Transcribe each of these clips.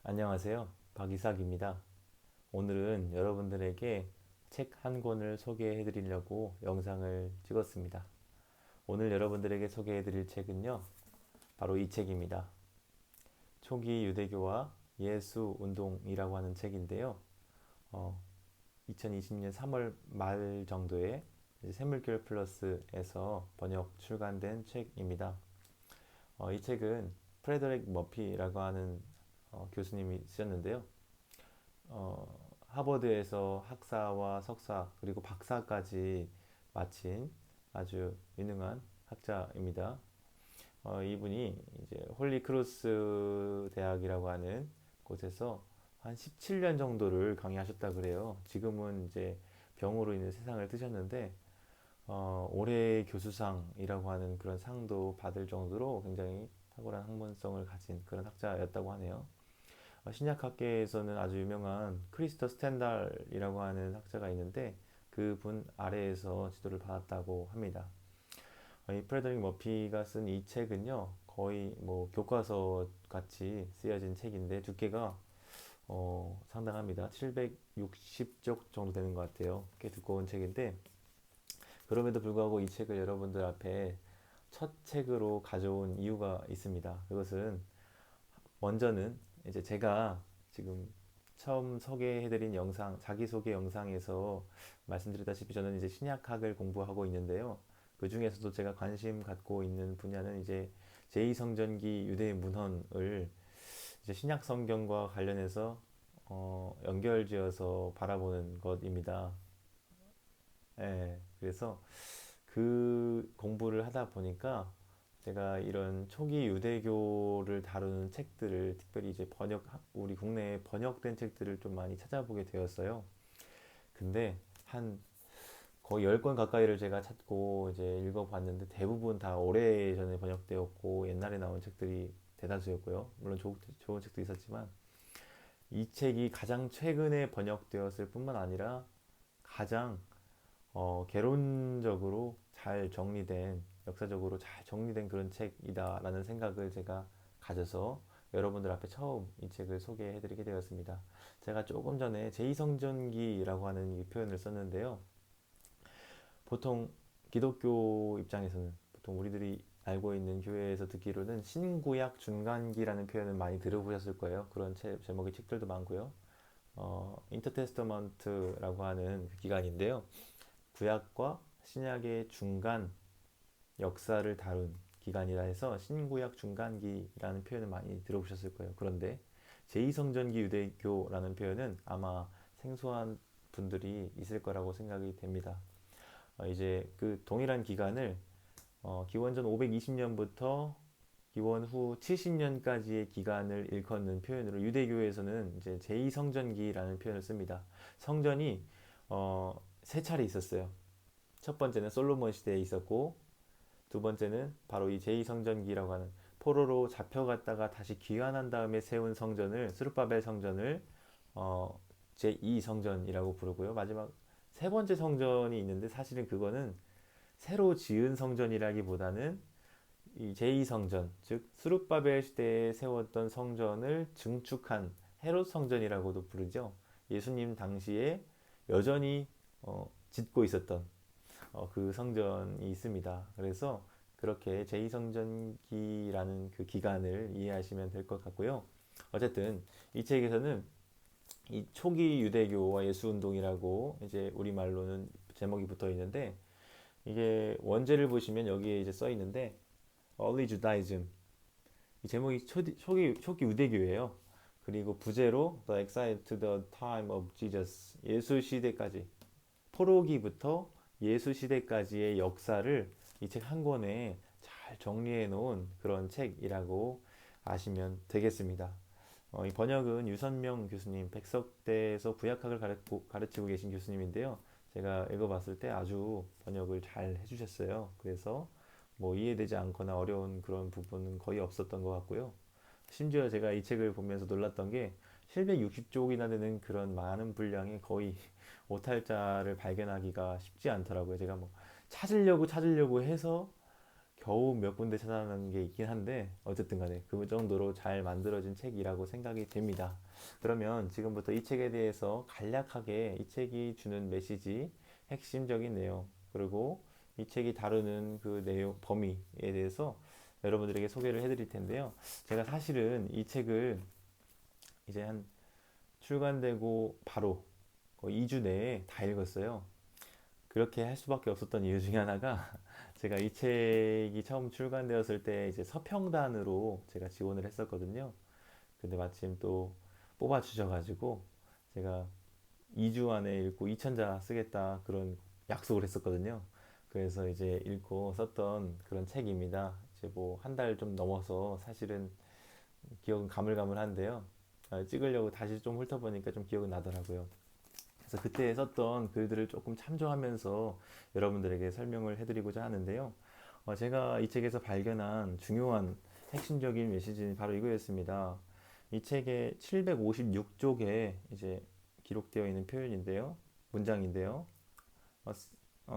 안녕하세요. 박이삭입니다. 오늘은 여러분들에게 책 한 권을 소개해 드리려고 영상을 찍었습니다. 오늘 여러분들에게 소개해 드릴 책은요, 바로 이 책입니다. 초기 유대교와 예수 운동이라고 하는 책인데요. 어, 2020년 3월 말 정도에 새물결 플러스에서 번역 출간된 책입니다. 이 책은 프레더릭 머피라고 하는 교수님이 쓰셨는데요. 하버드에서 학사와 석사 그리고 박사까지 마친 아주 유능한 학자입니다. 이분이 이제 홀리 크로스 대학이라고 하는 곳에서 한 17년 정도를 강의하셨다 그래요. 지금은 이제 병으로 인해 세상을 뜨셨는데 올해의 교수상이라고 하는 그런 상도 받을 정도로 굉장히 탁월한 학문성을 가진 그런 학자였다고 하네요. 신약학계에서는 아주 유명한 크리스터 스탠달이라고 하는 학자가 있는데 그분 아래에서 지도를 받았다고 합니다. 이 프레더릭 머피가 쓴 이 책은요, 거의 뭐 교과서 같이 쓰여진 책인데 두께가 상당합니다. 760쪽 정도 되는 것 같아요. 꽤 두꺼운 책인데 그럼에도 불구하고 이 책을 여러분들 앞에 첫 책으로 가져온 이유가 있습니다. 그것은 먼저는 이제 제가 지금 처음 소개해드린 영상, 자기소개 영상에서 말씀드렸다시피 저는 이제 신약학을 공부하고 있는데요. 그 중에서도 제가 관심 갖고 있는 분야는 이제 제2성전기 유대 문헌을 이제 신약 성경과 관련해서 연결지어서 바라보는 것입니다. 예, 그래서 그 공부를 하다 보니까 제가 이런 초기 유대교를 다루는 책들을 특별히 이제 우리 국내에 번역된 책들을 좀 많이 찾아보게 되었어요. 근데 한 거의 10권 가까이를 제가 찾고 이제 읽어봤는데 대부분 다 오래전에 번역되었고 옛날에 나온 책들이 대다수였고요. 물론 좋은 책도 있었지만 이 책이 가장 최근에 번역되었을 뿐만 아니라 가장 개론적으로 잘 정리된, 역사적으로 잘 정리된 그런 책이다라는 생각을 제가 가져서 여러분들 앞에 처음 이 책을 소개해드리게 되었습니다. 제가 조금 전에 제2성전기라고 하는 이 표현을 썼는데요. 보통 기독교 입장에서는 보통 우리들이 알고 있는 교회에서 듣기로는 신구약 중간기라는 표현을 많이 들어보셨을 거예요. 그런 제목의 책들도 많고요. 인터테스터먼트라고 하는 그 기간인데요. 구약과 신약의 중간 역사를 다룬 기간이라 해서 신구약 중간기라는 표현을 많이 들어보셨을 거예요. 그런데 제2성전기 유대교라는 표현은 아마 생소한 분들이 있을 거라고 생각이 됩니다. 이제 그 동일한 기간을 기원전 520년부터 기원 후 70년까지의 기간을 일컫는 표현으로 유대교에서는 이제 제2성전기라는 표현을 씁니다. 성전이 세 차례 있었어요. 첫 번째는 솔로몬 시대에 있었고 두 번째는 바로 이 제2성전기라고 하는 포로로 잡혀갔다가 다시 귀환한 다음에 세운 성전을 스룹바벨 성전을 제2성전이라고 부르고요. 마지막 세 번째 성전이 있는데 사실은 그거는 새로 지은 성전이라기보다는 이 제2성전, 즉 스룹바벨 시대에 세웠던 성전을 증축한 헤롯 성전이라고도 부르죠. 예수님 당시에 여전히 짓고 있었던 그 성전이 있습니다. 그래서 그렇게 제2성전기라는 그 기간을 이해하시면 될 것 같고요. 어쨌든 이 책에서는 이 초기 유대교와 예수운동이라고 이제 우리말로는 제목이 붙어 있는데 이게 원제를 보시면 여기에 이제 써 있는데 Early Judaism 이 제목이 초기 유대교예요. 그리고 부제로 The Exile to the Time of Jesus 예수 시대까지 포로기부터 예수 시대까지의 역사를 이 책 한 권에 잘 정리해 놓은 그런 책이라고 아시면 되겠습니다. 이 번역은 유선명 교수님, 백석대에서 구약학을 가르치고 계신 교수님인데요. 제가 읽어봤을 때 아주 번역을 잘 해주셨어요. 그래서 뭐 이해되지 않거나 어려운 그런 부분은 거의 없었던 것 같고요. 심지어 제가 이 책을 보면서 놀랐던 게 760쪽이나 되는 그런 많은 분량의 거의 오탈자를 발견하기가 쉽지 않더라고요. 제가 뭐 찾으려고 해서 겨우 몇 군데 찾아놓은 게 있긴 한데 어쨌든 간에 그 정도로 잘 만들어진 책이라고 생각이 됩니다. 그러면 지금부터 이 책에 대해서 간략하게 이 책이 주는 메시지, 핵심적인 내용, 그리고 이 책이 다루는 그 내용, 범위에 대해서 여러분들에게 소개를 해드릴 텐데요. 제가 사실은 이 책을 이제 한 출간되고 바로 거의 2주 내에 다 읽었어요. 그렇게 할 수밖에 없었던 이유 중에 하나가 제가 이 책이 처음 출간되었을 때 이제 서평단으로 제가 지원을 했었거든요. 근데 마침 또 뽑아주셔가지고 제가 2주 안에 읽고 2천자 쓰겠다 그런 약속을 했었거든요. 그래서 이제 읽고 썼던 그런 책입니다. 이제 뭐 한 달 좀 넘어서 사실은 기억은 가물가물한데요. 찍으려고 다시 좀 훑어보니까 좀 기억은 나더라고요. 그래서 그때 썼던 글들을 조금 참조하면서 여러분들에게 설명을 해드리고자 하는데요. 제가 이 책에서 발견한 중요한 핵심적인 메시지는 바로 이거였습니다. 이 책의 756쪽에 이제 기록되어 있는 표현인데요. 문장인데요.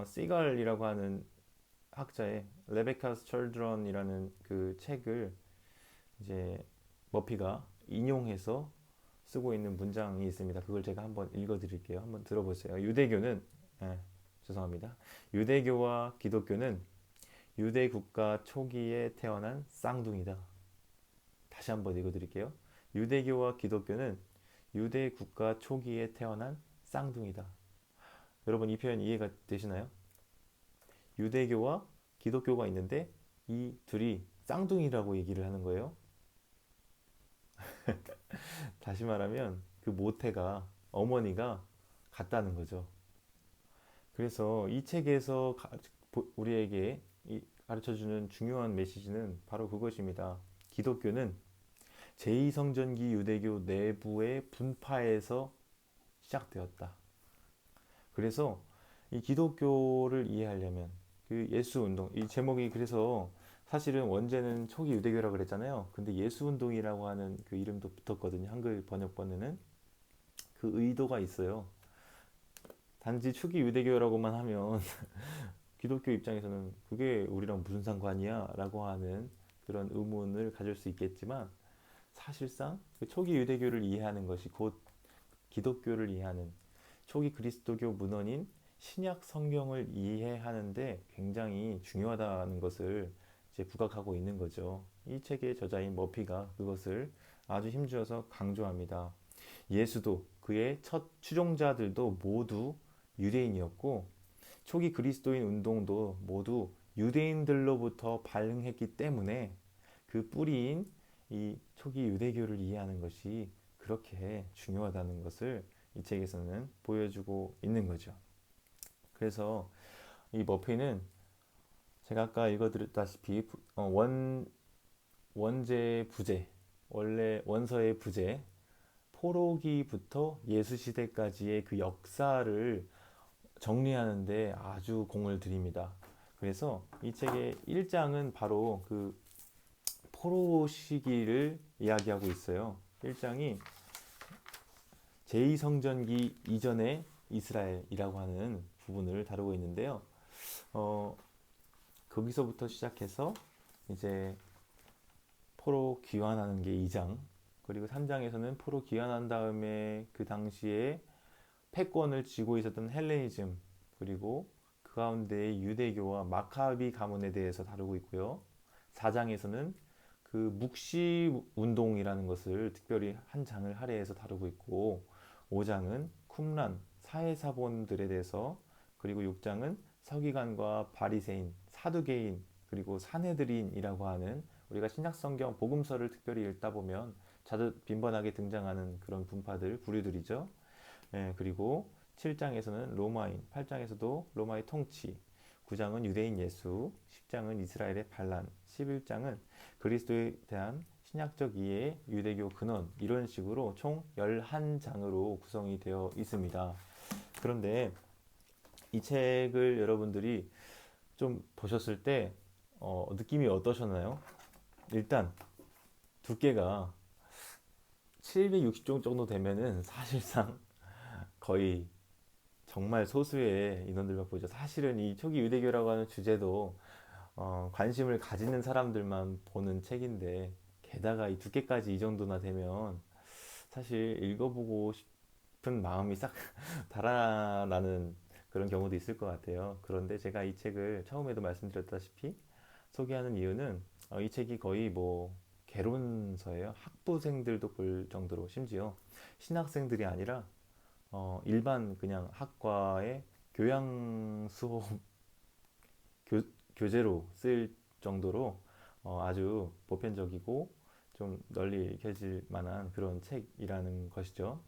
시갈이라고 하는 학자의 레베카's Children이라는 그 책을 이제 머피가 인용해서 쓰고 있는 문장이 있습니다. 그걸 제가 한번 읽어드릴게요. 한번 들어보세요. 죄송합니다. 유대교와 기독교는 유대 국가 초기에 태어난 쌍둥이다. 다시 한번 읽어드릴게요. 유대교와 기독교는 유대 국가 초기에 태어난 쌍둥이다. 여러분 이 표현 이해가 되시나요? 유대교와 기독교가 있는데 이 둘이 쌍둥이라고 얘기를 하는 거예요. 다시 말하면 그 모태가 어머니가 같다는 거죠. 그래서 이 책에서 우리에게 가르쳐주는 중요한 메시지는 바로 그것입니다. 기독교는 제2성전기 유대교 내부의 분파에서 시작되었다. 그래서 이 기독교를 이해하려면 그 예수 운동, 이 제목이 그래서 사실은 원제는 초기 유대교라고 그랬잖아요. 근데 예수 운동이라고 하는 그 이름도 붙었거든요. 한글 번역본에는 그 의도가 있어요. 단지 초기 유대교라고만 하면 기독교 입장에서는 그게 우리랑 무슨 상관이야? 라고 하는 그런 의문을 가질 수 있겠지만 사실상 그 초기 유대교를 이해하는 것이 곧 기독교를 이해하는 초기 그리스도교 문헌인 신약 성경을 이해하는데 굉장히 중요하다는 것을 이제 부각하고 있는 거죠. 이 책의 저자인 머피가 그것을 아주 힘주어서 강조합니다. 예수도 그의 첫 추종자들도 모두 유대인이었고 초기 그리스도인 운동도 모두 유대인들로부터 발흥했기 때문에 그 뿌리인 이 초기 유대교를 이해하는 것이 그렇게 중요하다는 것을 이 책에서는 보여주고 있는 거죠. 그래서 이 머피는 제가 아까 읽어드렸다시피 원제의 부재, 원래 원서의 부재, 포로기부터 예수 시대까지의 그 역사를 정리하는데 아주 공을 들입니다. 그래서 이 책의 1장은 바로 그 포로 시기를 이야기하고 있어요. 1장이 제2성전기 이전의 이스라엘이라고 하는 부분을 다루고 있는데요. 거기서부터 시작해서 이제 포로 귀환하는 게 2장, 그리고 3장에서는 포로 귀환한 다음에 그 당시에 패권을 쥐고 있었던 헬레니즘, 그리고 그 가운데의 유대교와 마카비 가문에 대해서 다루고 있고요. 4장에서는 그 묵시 운동이라는 것을 특별히 한 장을 할애해서 다루고 있고, 5장은 쿰란 사회사본들에 대해서, 그리고 6장은 서기관과 바리새인, 사두개인, 그리고 사내들인이라고 하는 우리가 신약성경 복음서를 특별히 읽다 보면 자주 빈번하게 등장하는 그런 분파들, 부류들이죠. 그리고 7장에서는 로마인, 8장에서도 로마의 통치, 9장은 유대인 예수, 10장은 이스라엘의 반란, 11장은 그리스도에 대한 신약적 이해의 유대교 근원, 이런 식으로 총 11장으로 구성이 되어 있습니다. 그런데 이 책을 여러분들이 좀 보셨을 때 느낌이 어떠셨나요? 일단 두께가 760종 정도 되면은 사실상 거의 정말 소수의 인원들만 보죠. 사실은 이 초기 유대교라고 하는 주제도 관심을 가지는 사람들만 보는 책인데 게다가 이 두께까지 이 정도나 되면 사실 읽어보고 싶은 마음이 싹 달아나는 그런 경우도 있을 것 같아요. 그런데 제가 이 책을 처음에도 말씀드렸다시피 소개하는 이유는 이 책이 거의 뭐 개론서예요. 학부생들도 볼 정도로 심지어 신학생들이 아니라 일반 그냥 학과의 교양 수업 교, 교재로 쓸 정도로 아주 보편적이고 좀 널리 읽혀질 만한 그런 책이라는 것이죠.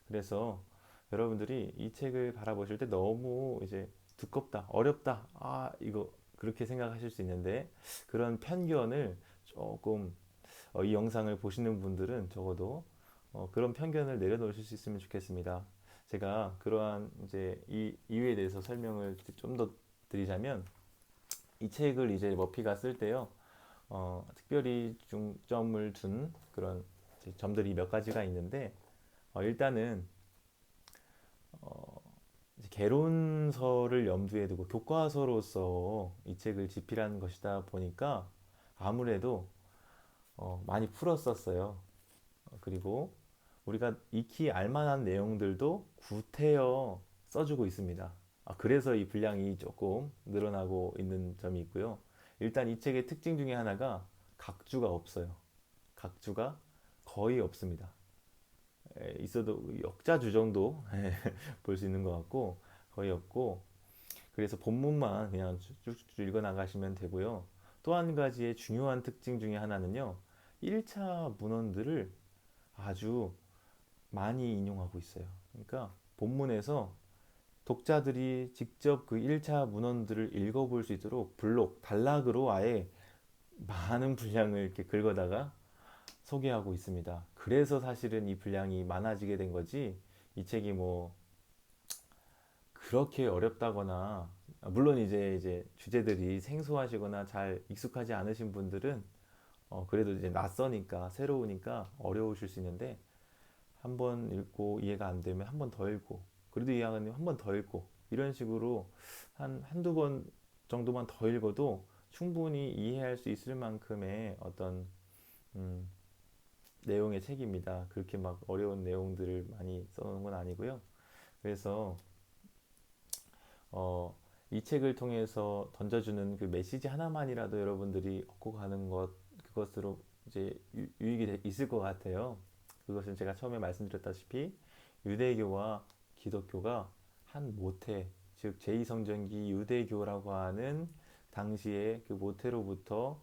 그래서 여러분들이 이 책을 바라보실 때 너무 이제 두껍다, 어렵다, 이거 그렇게 생각하실 수 있는데 그런 편견을 조금 이 영상을 보시는 분들은 적어도 그런 편견을 내려놓으실 수 있으면 좋겠습니다. 제가 그러한 이제 이 이유에 대해서 설명을 좀 더 드리자면 이 책을 이제 머피가 쓸 때요, 특별히 중점을 둔 그런 점들이 몇 가지가 있는데 일단은 이제 개론서를 염두에 두고 교과서로서 이 책을 집필한 것이다 보니까 아무래도 많이 풀었었어요. 그리고 우리가 익히 알만한 내용들도 구태여 써주고 있습니다. 그래서 이 분량이 조금 늘어나고 있는 점이 있고요. 일단 이 책의 특징 중에 하나가 각주가 없어요. 각주가 거의 없습니다. 있어도 역자주 정도 볼 수 있는 것 같고 거의 없고, 그래서 본문만 그냥 쭉쭉 읽어 나가시면 되고요. 또 한 가지의 중요한 특징 중에 하나는요. 1차 문헌들을 아주 많이 인용하고 있어요. 그러니까 본문에서 독자들이 직접 그 1차 문헌들을 읽어볼 수 있도록 블록, 단락으로 아예 많은 분량을 이렇게 긁어다가 소개하고 있습니다. 그래서 사실은 이 분량이 많아지게 된 거지, 이 책이 뭐 그렇게 어렵다거나, 물론 이제 주제들이 생소하시거나 잘 익숙하지 않으신 분들은 그래도 이제 낯서니까 새로우니까 어려우실 수 있는데, 한 번 읽고 이해가 안 되면 한 번 더 읽고, 그래도 이해가 안 되면 한 번 더 읽고, 이런 식으로 한두 번 정도만 더 읽어도 충분히 이해할 수 있을 만큼의 어떤 음, 내용의 책입니다. 그렇게 막 어려운 내용들을 많이 써놓은 건 아니고요. 그래서 어, 이 책을 통해서 던져주는 그 메시지 하나만이라도 여러분들이 얻고 가는 것, 그것으로 이제 유익이 있을 것 같아요. 그것은 제가 처음에 말씀드렸다시피 유대교와 기독교가 한 모태, 즉 제2성전기 유대교라고 하는 당시의 그 모태로부터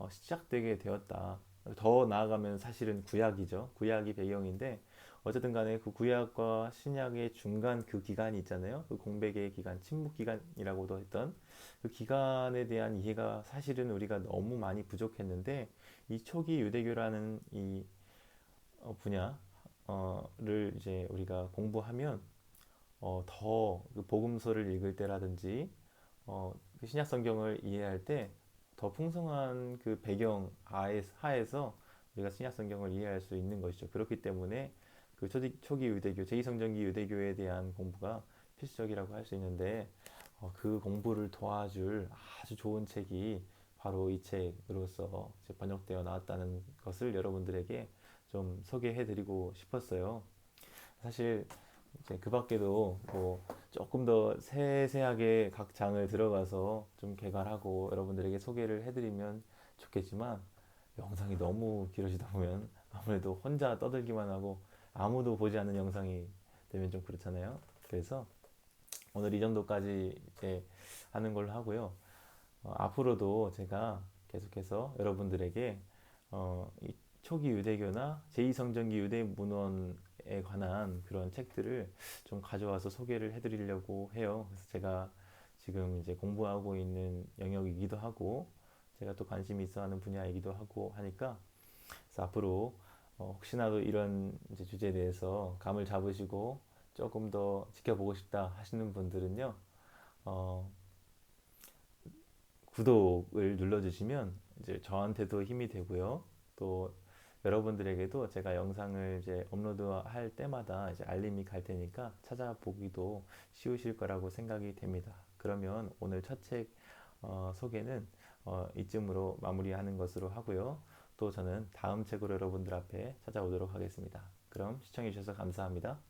시작되게 되었다. 더 나아가면 사실은 구약이죠. 구약이 배경인데 어쨌든 간에 그 구약과 신약의 중간 그 기간이 있잖아요. 그 공백의 기간, 침묵 기간이라고도 했던 그 기간에 대한 이해가 사실은 우리가 너무 많이 부족했는데 이 초기 유대교라는 이 분야를 이제 우리가 공부하면 더그 복음서를 읽을 때라든지 그 신약 성경을 이해할 때 더 풍성한 그 배경 하에서 우리가 신약 성경을 이해할 수 있는 것이죠. 그렇기 때문에 그 초기 유대교, 제2성전기 유대교에 대한 공부가 필수적이라고 할 수 있는데 그 공부를 도와줄 아주 좋은 책이 바로 이 책으로서 번역되어 나왔다는 것을 여러분들에게 좀 소개해드리고 싶었어요. 사실 이제 그 밖에도 뭐 조금 더 세세하게 각 장을 들어가서 좀 개발하고 여러분들에게 소개를 해드리면 좋겠지만 영상이 너무 길어지다 보면 아무래도 혼자 떠들기만 하고 아무도 보지 않는 영상이 되면 좀 그렇잖아요. 그래서 오늘 이 정도까지 이제 하는 걸로 하고요. 앞으로도 제가 계속해서 여러분들에게 이 초기 유대교나 제2성전기 유대 문헌에 관한 그런 책들을 좀 가져와서 소개를 해드리려고 해요. 그래서 제가 지금 이제 공부하고 있는 영역이기도 하고 제가 또 관심이 있어하는 분야이기도 하고 하니까, 그래서 앞으로 혹시나도 이런 이제 주제에 대해서 감을 잡으시고 조금 더 지켜보고 싶다 하시는 분들은요, 어, 구독을 눌러주시면 이제 저한테도 힘이 되고요. 또 여러분들에게도 제가 영상을 이제 업로드할 때마다 이제 알림이 갈 테니까 찾아보기도 쉬우실 거라고 생각이 됩니다. 그러면 오늘 첫 책 소개는 이쯤으로 마무리하는 것으로 하고요. 또 저는 다음 책으로 여러분들 앞에 찾아오도록 하겠습니다. 그럼 시청해 주셔서 감사합니다.